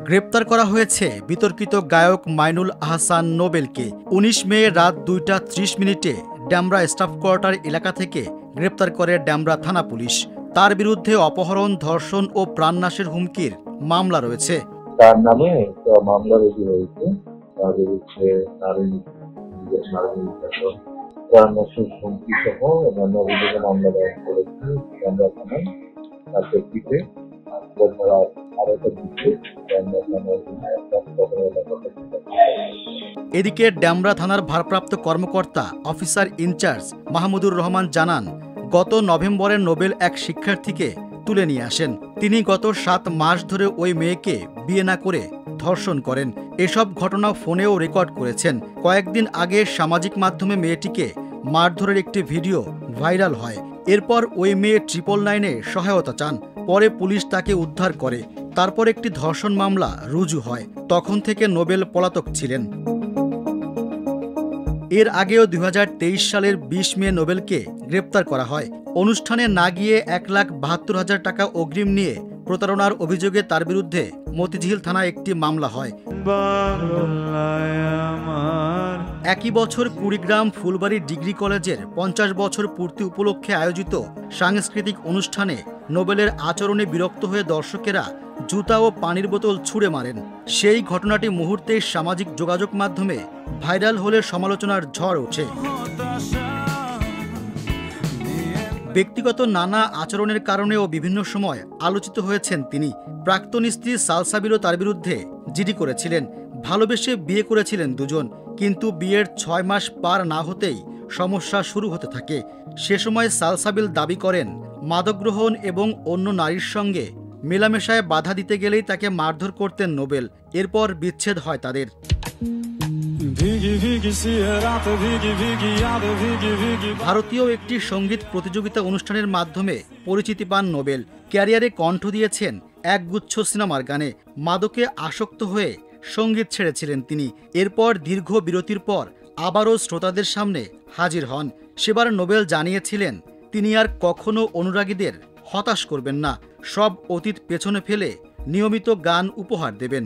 গ্রেপ্তার করা হয়েছে বিতর্কিত গায়ক মাইনুল আহসান নোবেলকে। ১৯ মে রাত ২টা ৩০ মিনিটে ড্যামরা স্টাফ কোয়ার্টার এলাকা থেকে গ্রেপ্তার করে ড্যামরা থানা পুলিশ। তার বিরুদ্ধে অপহরণ, ধর্ষণ ও প্রাণনাশের হুমকির মামলা রয়েছে। তার নামে একটা মামলা রুজু হয়েছে। তার বিরুদ্ধে নারী নির্যাতন, প্রাণনাশের হুমকি সহ অন্যান্য অভিযোগে মামলা দায়ের করেছে ড্যামরা থানায়। তার প্রেক্ষিতে এদিকে ড্যামরা থানার ভারপ্রাপ্ত কর্মকর্তা অফিসার ইনচার্জ মাহমুদুর রহমান জানান, গত নভেম্বরে নোবেল এক শিক্ষার্থীকে তুলে নিয়ে আসেন। তিনি গত ৭ মাস ধরে ওই মেয়েকে বিয়ে না করে ধর্ষণ করেন। এসব ঘটনা ফোনেও রেকর্ড করেছেন। কয়েকদিন আগে সামাজিক মাধ্যমে মেয়েটিকে মারধরের একটি ভিডিও ভাইরাল হয়। এরপর ওই মেয়ে 999-এ সহায়তা চান। পরে পুলিশ তাকে উদ্ধার করে। তারপর একটি ধর্ষণ মামলা রুজু হয়। তখন থেকে নোবেল পলাতক ছিলেন। এর আগেও ২০২৩ সালের ২০ মে নোবেলকে গ্রেপ্তার করা হয়। অনুষ্ঠানে না গিয়ে ১,৭২,০০০ টাকা অগ্রিম নিয়ে প্রতারণার অভিযোগে তার বিরুদ্ধে মতিঝিল থানায় একটি মামলা হয়। একই বছর কুড়িগ্রাম ফুলবাড়ী ডিগ্রি কলেজের ৫০ বছর পূর্তি উপলক্ষে আয়োজিত সাংস্কৃতিক অনুষ্ঠানে নোবেলের আচরণে বিরক্ত হয়ে দর্শকেরা জুতা ও পানির বোতল ছুঁড়ে মারেন। সেই ঘটনাটি মুহূর্তেই সামাজিক যোগাযোগ মাধ্যমে ভাইরাল হলে সমালোচনার ঝড় ওঠে। ব্যক্তিগত নানা আচরণের কারণেও বিভিন্ন সময় আলোচিত হয়েছেন তিনি। প্রাক্তন স্ত্রী সালসাবিলও তার বিরুদ্ধে জিডি করেছিলেন। ভালোবেসে বিয়ে করেছিলেন দুজন, কিন্তু বিয়ের ৬ মাস পার না হতেই সমস্যা শুরু হতে থাকে। সে সময় সালসাবিল দাবি করেন, মাদক গ্রহণ এবং অন্য নারীর সঙ্গে মেলামেশায় বাধা দিতে গেলেই তাকে মারধর করতেন নোবেল। এরপর বিচ্ছেদ হয় তাদের। ভারতীয় একটি সঙ্গীত প্রতিযোগিতা অনুষ্ঠানের মাধ্যমে পরিচিতি পান নোবেল। ক্যারিয়ারে কণ্ঠ দিয়েছেন একগুচ্ছ সিনেমার গানে। মাদকে আসক্ত হয়ে সঙ্গীত ছেড়েছিলেন তিনি। এরপর দীর্ঘ বিরতির পর আবারও শ্রোতাদের সামনে হাজির হন। সেবার নোবেল জানিয়েছিলেন, তিনি আর কখনো অনুরাগীদের হতাশ করবেন না, সব অতীত পেছনে ফেলে নিয়মিত গান উপহার দেবেন।